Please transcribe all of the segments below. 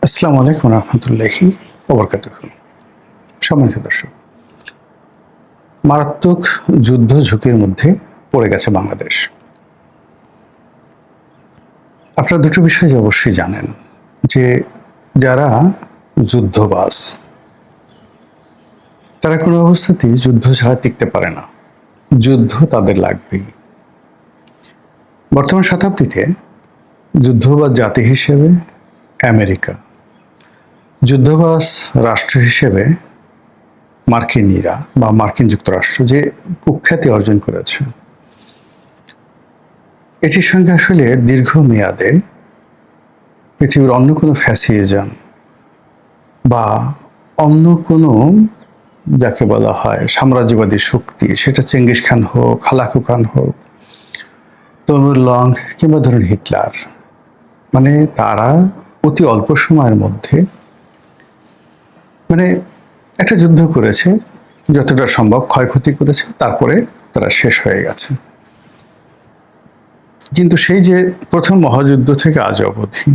আসসালামু আলাইকুম রহমতুল্লাহি ওবরকাতুহু। সম্মানিত দর্শক, মারাত্মক যুদ্ধ ঝুঁকির মধ্যে পড়ে গেছে বাংলাদেশ। আপনারা দুটো বিষয় যে অবশ্যই জানেন যে যারা যুদ্ধবাজ তারা কোনো অবস্থাতেই যুদ্ধ ছাড়া টিকতে পারে না, যুদ্ধ তাদের লাগবেই। বর্তমান শতাব্দীতে যুদ্ধবাজ জাতি হিসেবে আমেরিকা, যুদ্ধবাজ রাষ্ট্র হিসেবে মার্কিনীরা বা মার্কিন যুক্তরাষ্ট্র যে কুখ্যাতি অর্জন করেছে, এটির সঙ্গে আসলে দীর্ঘমেয়াদে পৃথিবীর অন্য কোনো ফ্যাসিজম বা অন্য কোনো যাকে বলা হয় সাম্রাজ্যবাদী শক্তি, সেটা চেঙ্গিস খান হোক, হালাকু খান হোক, তৈমুর লং কিংবা ধরুন হিটলার, মানে তারা অতি অল্প সময়ের মধ্যে একটা যুদ্ধ করেছে, যতটা সম্ভব ক্ষয়ক্ষতি করেছে, তারপরে তারা শেষ হয়ে গেছে। কিন্তু সেই যে প্রথম মহাযুদ্ধ থেকে আজ অবধি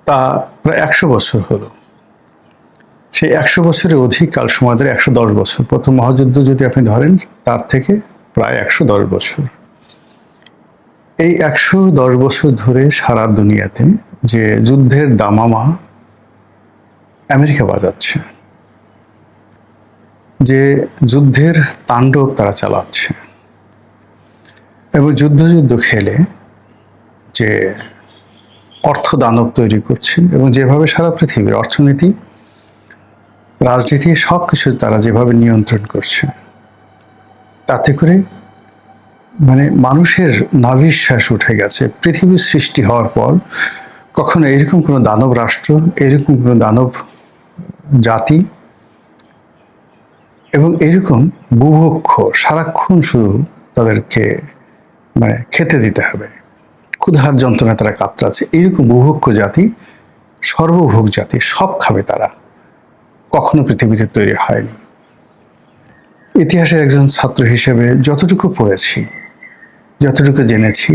তা প্রায় 100 বছর হলো। সেই 100 বছরের অধিক কাল সময় ধরে, 110 বছর, প্রথম মহাযুদ্ধ যদি আপনি ধরেন তার থেকে প্রায় 110 বছর। এই 110 বছর ধরে সারা দুনিয়াতে যে যুদ্ধের দামামা আমেরিকা বাজাচ্ছে, যে যুদ্ধের তাণ্ডব তারা চালাচ্ছে, এবং যুদ্ধ খেলে যে অর্থ দানব তৈরি করছে, এবং যেভাবে সারা পৃথিবীর অর্থনীতি, রাজনীতি সব কিছু তারা যেভাবে নিয়ন্ত্রণ করছে, তাতে করে মানুষের নাভিশ্বাস উঠে গেছে। পৃথিবীর সৃষ্টি হওয়ার পর কখনো এরকম কোনো দানব রাষ্ট্র, এরকম কোনো দানব জাতি এবং এরকম বুভুক্ষ, সারাক্ষণ শুধু তাদেরকে খেতে দিতে হবে, ক্ষুধার যন্ত্রণা তারা কাতরাচ্ছে, এইরকম বুভুক্ষ জাতি, সর্বভোগ জাতি, সব খাবে তারা, কখনো পৃথিবীতে তৈরি হয়নি। ইতিহাসের একজন ছাত্র হিসেবে যতটুকু পড়েছি, যতটুকু জেনেছি,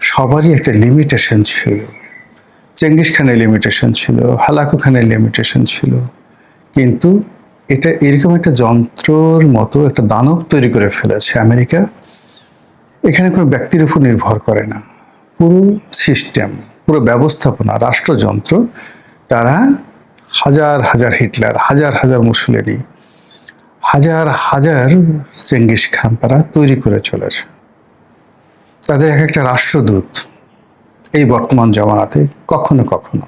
সবারই একটা লিমিটেশন ছিল। চেঙ্গিস খানের লিমিটেশন ছিল, হালাকু খানের লিমিটেশন ছিল, কিন্তু এটা এরকম একটা যন্ত্রর মতো একটা দানব তৈরি করে ফেলেছে আমেরিকা। এখানে কোনো ব্যক্তির উপর নির্ভর করে না, পুরো সিস্টেম, পুরো ব্যবস্থাপনা, রাষ্ট্রযন্ত্র তারা হাজার হাজার হিটলার, হাজার হাজার মুসলিনি, হাজার হাজার চেঙ্গিস খান তারা তৈরি করে চলেছে। তাদের এক একটা রাষ্ট্রদূত এই বর্তমান জামানাতে কখনো কখনো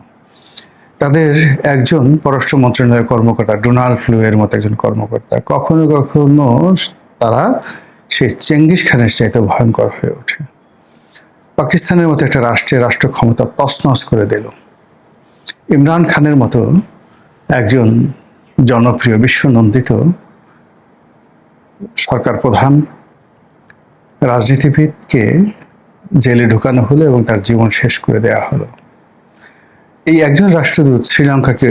তাদের একজন পররাষ্ট্র মন্ত্রণালয়ের কর্মকর্তা, ডোনাল্ড ফ্লুয়ের মতো একজন কর্মকর্তা, কখনো কখনো তারা সেই চেঙ্গিস খানের চাইতে ভয়ঙ্কর হয়ে ওঠে। পাকিস্তানের মতো একটা রাষ্ট্রের রাষ্ট্র ক্ষমতা তছনছ করে দিল। ইমরান খানের মতো একজন জনপ্রিয়, বিশ্বনন্দিত সরকার প্রধান রাজনীতিবিদকে জেলে ঢুকানো হলো এবং তার জীবন শেষ করে দেয়া হলো। এই একজন রাষ্ট্রদূত শ্রীলঙ্কাকে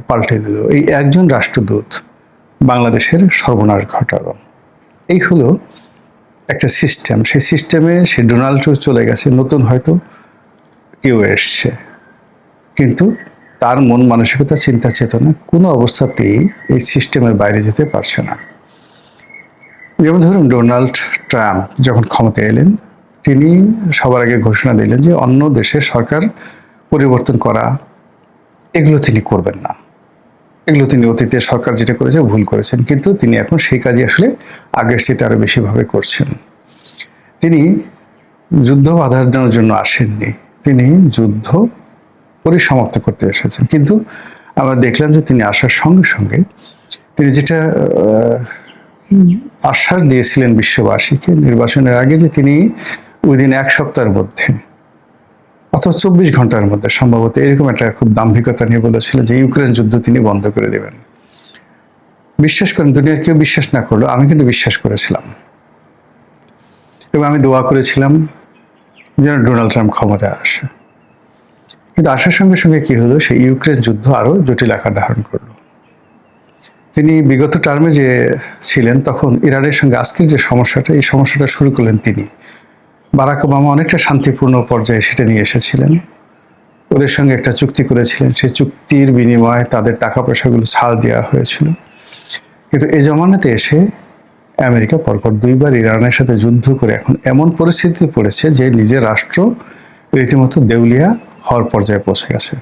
পাল্টে দিল। এই একজন রাষ্ট্রদূত বাংলাদেশের সর্বনাশ ঘটালো। এই হলো একটা সিস্টেম। সেই সিস্টেমে সে ডোনাল্ড চলে গেছে, নতুন হয়তো কেউ এসছে, কিন্তু তার মন মানসিকতা, চিন্তা চেতনা কোনো অবস্থাতেই এই সিস্টেমের বাইরে যেতে পারছে না। যেমন ধরুন, ডোনাল্ড ট্রাম্প যখন ক্ষমতায় এলেন, তিনি সবার আগে ঘোষণা দিলেন যে অন্য দেশের সরকার পরিবর্তন করা, এগুলো তিনি করবেন না। এগুলো তিনি অতীতে সরকার যেটা করেছে ভুল করেছেন, কিন্তু তিনি এখন সেই কাজই আসলে আগের চেয়ে আরো বেশিভাবে করছেন। তিনি যুদ্ধ বাধানোর জন্য আসেননি, তিনি যুদ্ধ পরিসমাপ্ত করতে এসেছেন। কিন্তু আমরা দেখলাম যে তিনি আসার সঙ্গে সঙ্গে তিনি যেটা আশ্বাস দিয়েছিলেন বিশ্ববাসীকে নির্বাচনের আগে, যে তিনি উইদিন 1 সপ্তাহের মধ্যে অথবা 24 ঘন্টার মধ্যে সম্ভবত এরকম একটা খুব দাম্ভিকতা নিয়ে বলেছিলেন যে ইউক্রেন যুদ্ধ তিনি বন্ধ করে দেবেন। বিশ্বাস করেন, দুনিয়ার কেউ বিশ্বাস না করলো, আমি কিন্তু বিশ্বাস করেছিলাম এবং আমি দোয়া করেছিলাম যেন ডোনাল্ড ট্রাম্প ক্ষমতায় আসে। কিন্তু আসার সঙ্গে সঙ্গে কি হলো, সেই ইউক্রেন যুদ্ধ আরো জটিল আকার ধারণ করলো। তিনি বিগত টার্মে যে ছিলেন, তখন ইরানের সঙ্গে আজকের যে সমস্যাটা, এই সমস্যাটা শুরু করলেন তিনি। বারাক ওবামা অনেকটা শান্তিপূর্ণ পর্যায়ে সেটা নিয়ে এসেছিলেন। ওদের সঙ্গে একটা চুক্তি করেছিলেন, সেই চুক্তির বিনিময়ে তাদের টাকা পয়সাগুলো ছাড় দেওয়া হয়েছিল। কিন্তু এই জমানাতে এসে আমেরিকা পরপর দুইবার ইরানের সাথে যুদ্ধ করে এখন এমন পরিস্থিতি পড়েছে যে নিজের রাষ্ট্র রীতিমতো দেউলিয়া হওয়ার পর্যায়ে পৌঁছে গেছে।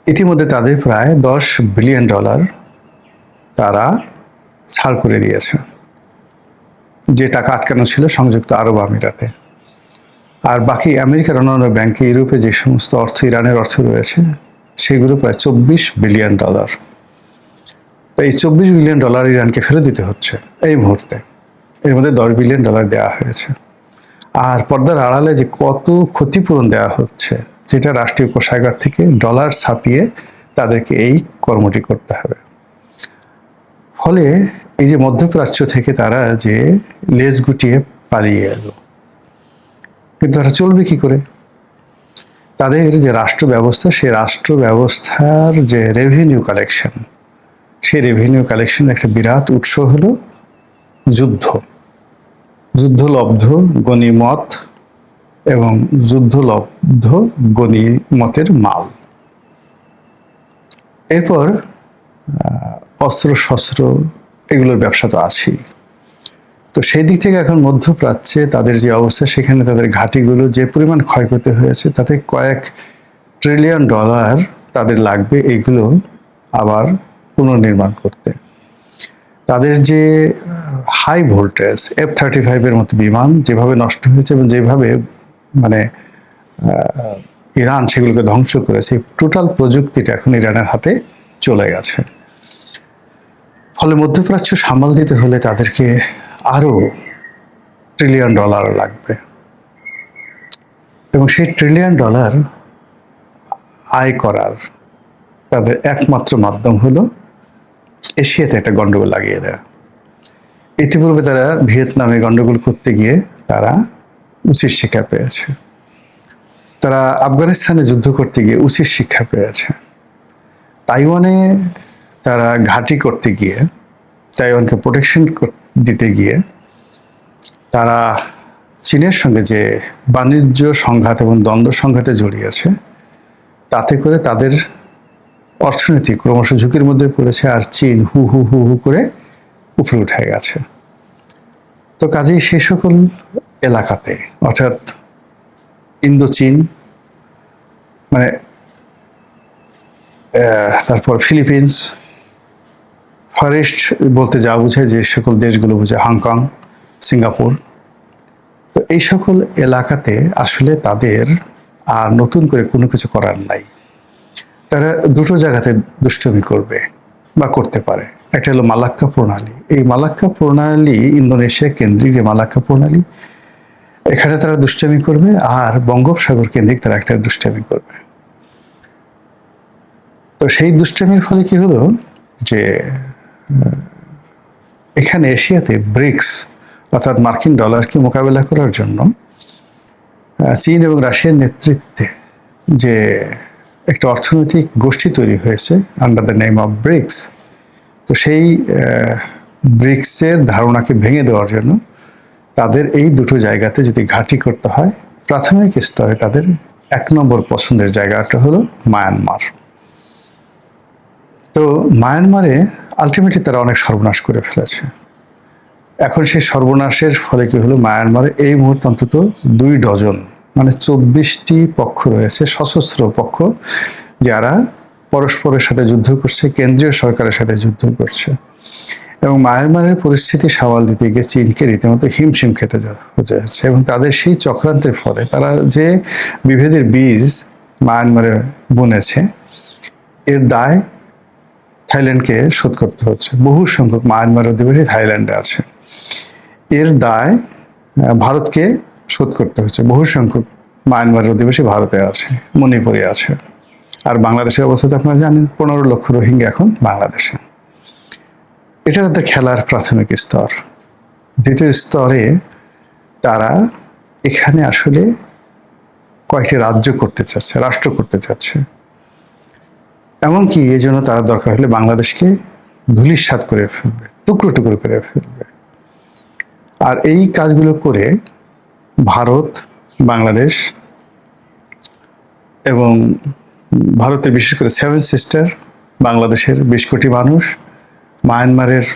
ইতিমধ্যে তাদের প্রায় $10 বিলিয়ন তারা ছাড় করে দিয়েছে, যে টাকা আটকানো ছিল সংযুক্ত আরব আমিরাতে। আর বাকি আমেরিকার অন্যান্য ব্যাংকে, ইউরোপে যে সমস্ত অর্থ ইরানের অর্থ রয়েছে সেগুলো প্রায় $24 বিলিয়ন। এই $24 বিলিয়ন ইরানকে ফেরত দিতে হচ্ছে এই মুহূর্তে। এর মধ্যে $10 বিলিয়ন দেওয়া হয়েছে। আর পর্দার আড়ালে যে কত ক্ষতিপূরণ দেওয়া হচ্ছে, যেটা রাষ্ট্রীয় কোষাগার থেকে ডলার ছাপিয়ে তাদেরকে এই কর্মটি করতে হবে। ফলে এই যে মধ্যপ্রাচ্য থেকে তারা যে লেজ গুটিয়ে পালিয়ে এলো, কিন্তু তারা চলবে কি করে? তাদের যে রাষ্ট্র ব্যবস্থা, সেই রাষ্ট্র ব্যবস্থার যে রেভিনিউ কালেকশন, সেই রেভিনিউ কালেকশনের একটা বিরাট উৎস হলো যুদ্ধ, যুদ্ধলব্ধ গনিমত এবং যুদ্ধলব্ধ গনিমতের মাল। এরপর অস্ত্র শস্ত্র এগুলোর ব্যবসা তো আছেই। তো সেই দিক থেকে এখন মধ্যপ্রাচ্যে তাদের যে অবস্থা, সেখানে তাদের ঘাঁটিগুলো যে পরিমাণ ক্ষয়ক্ষতি হয়েছে, তাতে কয়েক $1 ট্রিলিয়ন তাদের লাগবে এইগুলো আবার পুনর্নির্মাণ করতে। তাদের যে হাই ভোল্টেজ F-35 এর মতো বিমান যেভাবে নষ্ট হয়েছে এবং যেভাবে মানে ইরান সেগুলোকে ধ্বংস করেছে, টোটাল প্রযুক্তিটা এখন ইরানের হাতে চলে গেছে। ফলে মধ্যপ্রাচ্য সামাল দিতে হলে তাদেরকে আরো $1 ট্রিলিয়ন লাগবে, এবং সেই $1 ট্রিলিয়ন আয় করার তাদের একমাত্র মাধ্যম হলো এশিয়াতে একটা গন্ডগোল লাগিয়ে দেয়া। ইতিপূর্বে তারা ভিয়েতনামে গন্ডগোল করতে গিয়ে তারা উচিত শিক্ষা পেয়েছে, তারা আফগানিস্তানে যুদ্ধ করতে গিয়ে উচিত শিক্ষা পেয়েছে, তাইওয়ানে তারা ঘাঁটি করতে গিয়ে, তাইওয়ানকে প্রোটেকশন দিতে গিয়ে তারা চীনের সঙ্গে যে বাণিজ্য সংঘাত এবং দ্বন্দ্ব সংঘাতে জড়িয়েছে, তাতে করে তাদের অর্থনীতি ক্রমশ ঝুঁকির মধ্যে পড়েছে, আর চীন হু হু হু হু করে উপরে উঠে গেছে। তো কাজেই সেই সকল এলাকাতে, অর্থাৎ ইন্দো চীন, মানে তারপর ফিলিপিন্স, ফরেস্ট বলতে যা বোঝায় যে সকল দেশগুলো বোঝায়, হংকং, সিঙ্গাপুর, তো এই সকল এলাকাতে আসলে তাদের আর নতুন করে কোনো কিছু করার নাই। তারা দুটো জায়গাতে দুষ্টুমি করবে বা করতে পারে। একটা হলো মালাক্কা প্রণালী। এই মালাক্কা প্রণালী ইন্দোনেশিয়া কেন্দ্রিক যে মালাক্কা প্রণালী, এখানে তারা দুষ্টামি করবে, আর বঙ্গোপসাগর কেন্দ্রিক তারা একটা দুষ্টামি করবে। তো সেই দুষ্টামির ফলে কি হলো যে এখানে এশিয়াতে ব্রিক্স অর্থাৎ মার্কিন ডলারকে মোকাবেলা করার জন্য চীন এবং রাশিয়ার নেতৃত্বে যে একটা অর্থনৈতিক গোষ্ঠী তৈরি হয়েছে under the name of BRICS, তো সেই ব্রিক্সের ধারণাকে ভেঙে দেওয়ার জন্য তাদের এই দুটো জায়গাতে যদি ঘাঁটি করতে হয়, প্রাথমিক স্তরে তাদের 1 নম্বর পছন্দের জায়গাটা হলো মায়ানমার। তো মায়ানমারে আলটিমেটলি তারা অনেক সর্বনাশ করে ফেলেছে। এখন সেই সর্বনাশের ফলে কি হলো, মায়ানমারে এই মুহূর্তে অন্তত 2 ডজন মানে 24টি পক্ষ রয়েছে, সশস্ত্র পক্ষ, যারা পরস্পরের সাথে যুদ্ধ করছে, কেন্দ্রীয় সরকারের সাথে যুদ্ধ করছে। এবং মায়ানমারের পরিস্থিতি সামাল দিতে গিয়ে চীনকে রীতিমতো হিমশিম খেতে যাচ্ছে। এবং তাদের সেই চক্রান্তের ফলে তারা যে বিভেদের বীজ মায়ানমারে বুনেছে, এর দায় থাইল্যান্ডকে শোধ করতে হচ্ছে। বহু সংখ্যক মায়ানমার অধিবাসী থাইল্যান্ডে আছে। এর দায় ভারতকে শোধ করতে হচ্ছে। বহু সংখ্যক মায়ানমারের অধিবাসী ভারতে আছে, মণিপুরে আছে। আর বাংলাদেশের অবস্থা তো আপনারা জানেন, 15 লক্ষ রোহিঙ্গা এখন বাংলাদেশে। এটা তাদের খেলার প্রাথমিক স্তর। দ্বিতীয় স্তরে তারা এখানে আসলে কয়েকটি রাজ্য করতে চাচ্ছে, রাষ্ট্র করতে চাচ্ছে। এমনকি এই জন্য তারা দরকার হলে বাংলাদেশকে ধূলিসাৎ করে ফেলবে, টুকরো টুকরো করে ফেলবে। আর এই কাজগুলো করে ভারত, বাংলাদেশ এবং ভারতের বিশেষ করে 7 সিস্টার, বাংলাদেশের 20 কোটি মানুষ, মায়ানমারের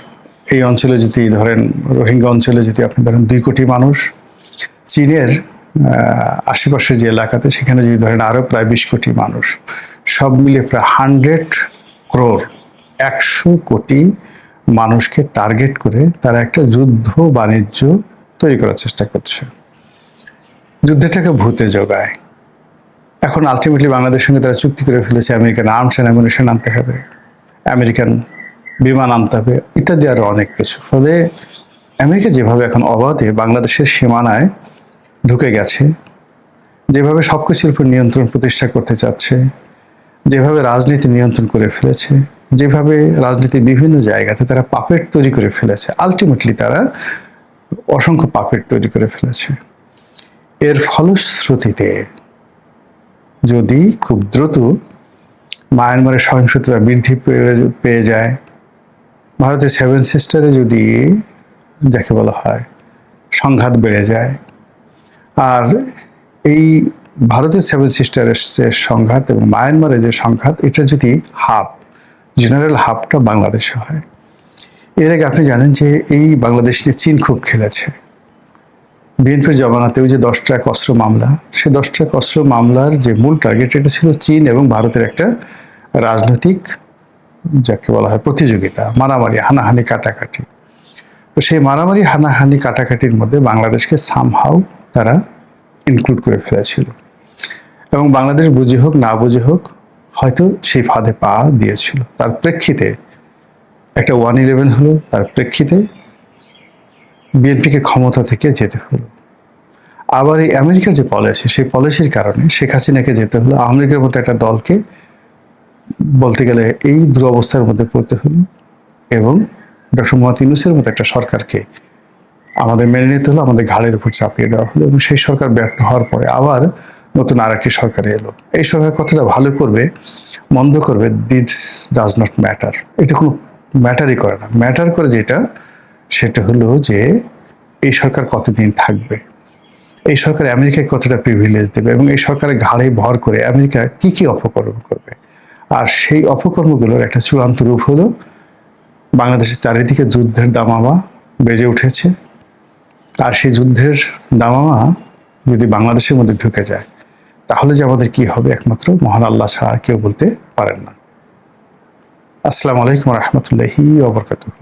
এই অঞ্চলে যদি ধরেন রোহিঙ্গা অঞ্চলে যদি আপনি ধরেন 2 কোটি মানুষ, চীনের আশেপাশে যে এলাকাতে সেখানে যদি ধরেন আরও প্রায় 20 কোটি মানুষ, সব মিলিয়ে প্রায় 100 ক্রোর, 100 কোটি মানুষকে টার্গেট করে তারা একটা যুদ্ধ বাণিজ্য তৈরি করার চেষ্টা করছে, যুদ্ধটাকে ভূতে জোগায়। এখন আলটিমেটলি বাংলাদেশের সঙ্গে তারা চুক্তি করে ফেলেছে আমেরিকান আর্মস অ্যান্ড অ্যামুনিশন আনতে হবে, আমেরিকান বিমান আনতে হবে, ইত্যাদি আরও অনেক কিছু। ফলে আমেরিকা যেভাবে এখন অবাধে বাংলাদেশের সীমানায় ঢুকে গেছে, যেভাবে সব কিছুর উপর নিয়ন্ত্রণ প্রতিষ্ঠা করতে চাচ্ছে, যেভাবে রাজনীতি নিয়ন্ত্রণ করে ফেলেছে, যেভাবে রাজনীতির বিভিন্ন জায়গাতে তারা পাপেট তৈরি করে ফেলেছে, আলটিমেটলি তারা অসংখ্য পাপেট তৈরি করে ফেলেছে। এর ফলশ্রুতিতে যদি খুব দ্রুত মায়ানমারের সহিংসতা বৃদ্ধি পেয়ে যায়, ভারতের 7 সিস্টারে যদি যাকে বলা হয় সংঘাত বেড়ে যায়, আর এই ভারতের 7 সিস্টারের যে সংঘাত এবং মায়ানমারের যে সংঘাত, এটা যদি জেনারেল হাবটা বাংলাদেশে হয়। এর আগে আপনি জানেন যে এই বাংলাদেশ নিয়ে চীন খুব খেলেছে। বিএনপির জমানাতে ওই যে 10 ট্রাক অস্ত্র মামলা, সেই 10 ট্রাক অস্ত্র মামলার যে মূল টার্গেট এটা ছিল চীন এবং ভারতের একটা রাজনৈতিক যাকে বলা হয় প্রতিযোগিতা, মারামারি, হানাহানি, কাটাকাটি। তো সেই মারামারি, হানাহানি, কাটাকাটির মধ্যে বাংলাদেশকে সামহাউ তারা ইনক্লুড করে ফেলেছিল এবং বাংলাদেশ বুঝে হোক না বুঝে হোক হয়তো সেই ফাঁদে পা দিয়েছিল। তার প্রেক্ষিতে একটা 111 হলো, তার প্রেক্ষিতে বিএনপিকে ক্ষমতা থেকে যেতে হলো। আবার এই আমেরিকার যে পলিসি, সেই পলিসির কারণে শেখ হাসিনাকে যেতে হলো, আওয়ামী লীগের মতো একটা দলকে বলতে গেলে এই দুরবস্থার মধ্যে পড়তে হলো এবং ডক্টর মোহাম্মদ ইউনূসের মতো একটা সরকারকে আমাদের মেনে নিতে হলো, আমাদের ঘাড়ের উপর চাপিয়ে দেওয়া হলো এবং সেই সরকার ব্যর্থ হওয়ার পরে আবার নতুন আরেকটি সরকার এলো। এই সরকার কতটা ভালো করবে মন্দ করবে দিস ডাজ নট ম্যাটার, এটা কোনো ম্যাটারই করে না। ম্যাটার করে যেটা, সেটা হলো যে এই সরকার কতদিন থাকবে, এই সরকার আমেরিকায় কতটা প্রিভিলেজ দেবে এবং এই সরকারের ঘাড়ে ভর করে আমেরিকা কি কি অপকর্ম করবে। আর সেই অপকর্মগুলোর একটা চূড়ান্ত রূপ হলো বাংলাদেশের চারিদিকে যুদ্ধের দামামা বেজে উঠেছে। আর সেই যুদ্ধের দামামা যদি বাংলাদেশের মধ্যে ঢুকে যায়, তাহলে যে আমাদের কি হবে একমাত্র মহান আল্লাহ ছাড়া আর কেউ বলতে পারেন না। আসসালামু আলাইকুম রহমতুল্লাহি ওয়া বারাকাতুহু।